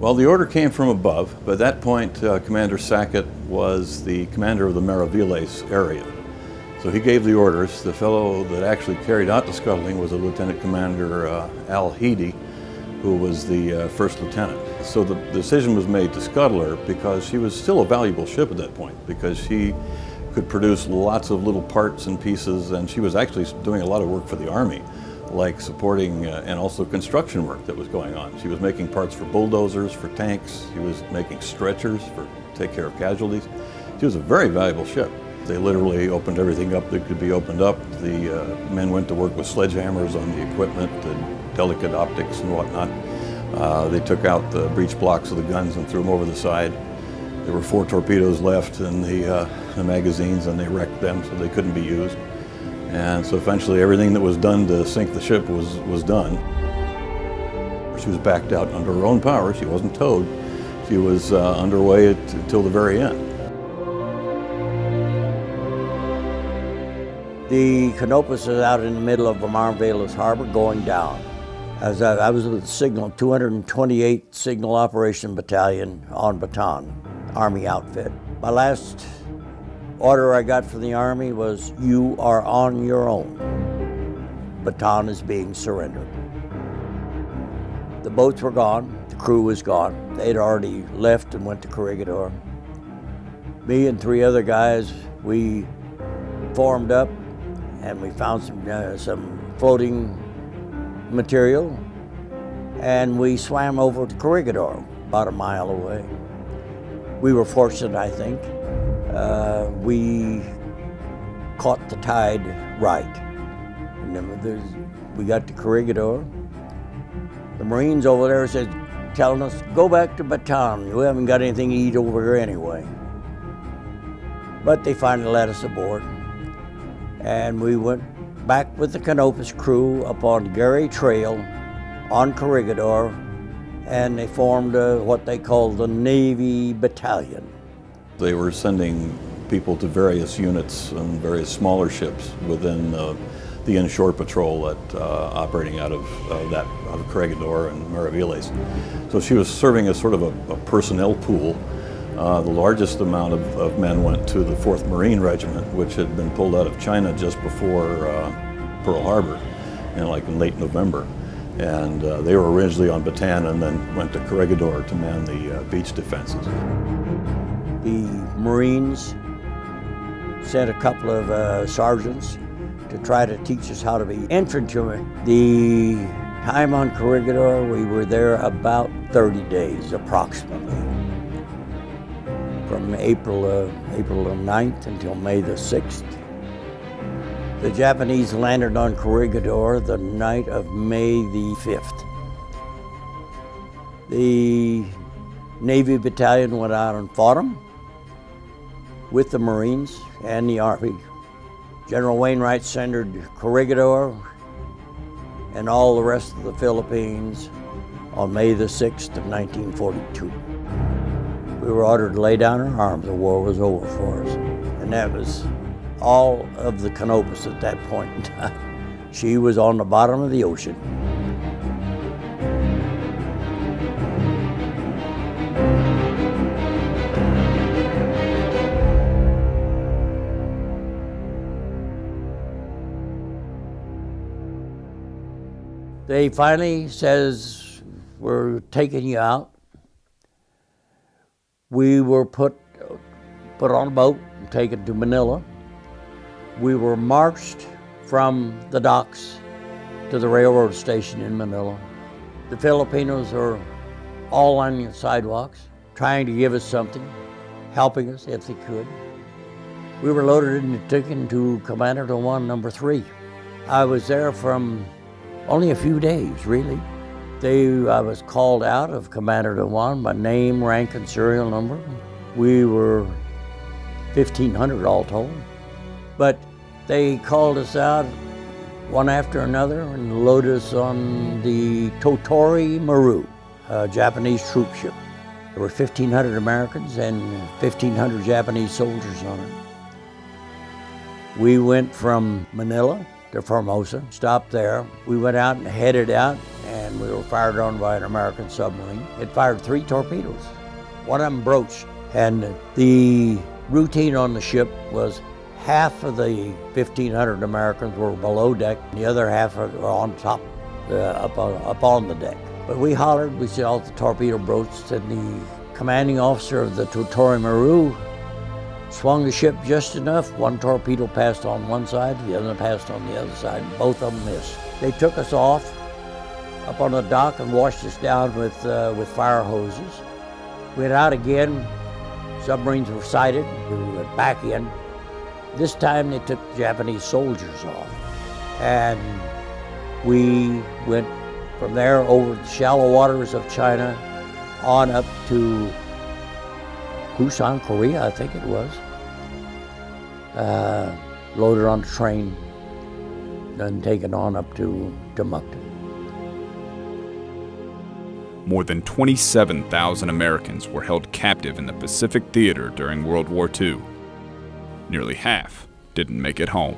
Well, the order came from above, but at that point, Commander Sackett was the commander of the Maraviles area. So he gave the orders. The fellow that actually carried out the scuttling was a Lieutenant Commander Al Heady, who was the first lieutenant. So the decision was made to scuttle her because she was still a valuable ship at that point, because she could produce lots of little parts and pieces, and she was actually doing a lot of work for the Army, like supporting and also construction work that was going on. She was making parts for bulldozers, for tanks. She was making stretchers for take care of casualties. She was a very valuable ship. They literally opened everything up that could be opened up. The men went to work with sledgehammers on the equipment, the delicate optics and whatnot. They took out the breech blocks of the guns and threw them over the side. There were 4 torpedoes left in the magazines, and they wrecked them so they couldn't be used. And so eventually everything that was done to sink the ship was done. She was backed out under her own power. She wasn't towed. She was underway until the very end. The Canopus is out in the middle of Maraviles Harbor going down. I was with the Signal 228 Signal Operation Battalion on Bataan, Army outfit. My last order I got from the Army was, "You are on your own. Bataan is being surrendered." The boats were gone, the crew was gone. They'd already left and went to Corregidor. Me and 3 other guys, we formed up and we found some floating material, and we swam over to Corregidor, about a mile away. We were fortunate, I think. We caught the tide right. And then we got to Corregidor. The Marines over there said, telling us, "Go back to Bataan. You haven't got anything to eat over here anyway." But they finally let us aboard. And we went back with the Canopus crew up on Gary Trail on Corregidor, and they formed what they called the Navy Battalion. They were sending people to various units and various smaller ships within the inshore patrol that operating out of Corregidor and Maraviles. So she was serving as sort of a personnel pool. The largest amount of men went to the 4th Marine Regiment, which had been pulled out of China just before Pearl Harbor, in late November. And they were originally on Bataan and then went to Corregidor to man the beach defenses. The Marines sent a couple of sergeants to try to teach us how to be infantrymen. The time on Corregidor, we were there about 30 days approximately. From April the 9th until May the 6th. The Japanese landed on Corregidor the night of May the 5th. The Navy Battalion went out and fought them with the Marines and the Army. General Wainwright surrendered Corregidor and all the rest of the Philippines on May the 6th of 1942. We were ordered to lay down our arms. The war was over for us. And that was all of the Canopus at that point in time. She was on the bottom of the ocean. They finally says, "We're taking you out." We were put on a boat and taken to Manila. We were marched from the docks to the railroad station in Manila. The Filipinos were all on the sidewalks, trying to give us something, helping us if they could. We were loaded and taken to Commander 1, number 3. I was there from only a few days, really. I was called out of Commander 1 by name, rank, and serial number. We were 1,500 all told. But they called us out one after another and loaded us on the Totori Maru, a Japanese troop ship. There were 1,500 Americans and 1,500 Japanese soldiers on it. We went from Manila to Formosa, stopped there. We went out and headed out, and and we were fired on by an American submarine. It fired 3 torpedoes. One of them broached, and the routine on the ship was half of the 1,500 Americans were below deck, and the other half were on top, up on the deck. But we hollered, we saw the torpedo broached, and the commanding officer of the Totori Maru swung the ship just enough. One torpedo passed on one side, the other passed on the other side, and both of them missed. They took us off up on the dock and washed us down with fire hoses. We went out again, submarines were sighted, we went back in. This time they took Japanese soldiers off, and we went from there over the shallow waters of China on up to Busan, Korea, I think it was. Loaded on a train, then taken on up to Mukden. More than 27,000 Americans were held captive in the Pacific Theater during World War II. Nearly half didn't make it home.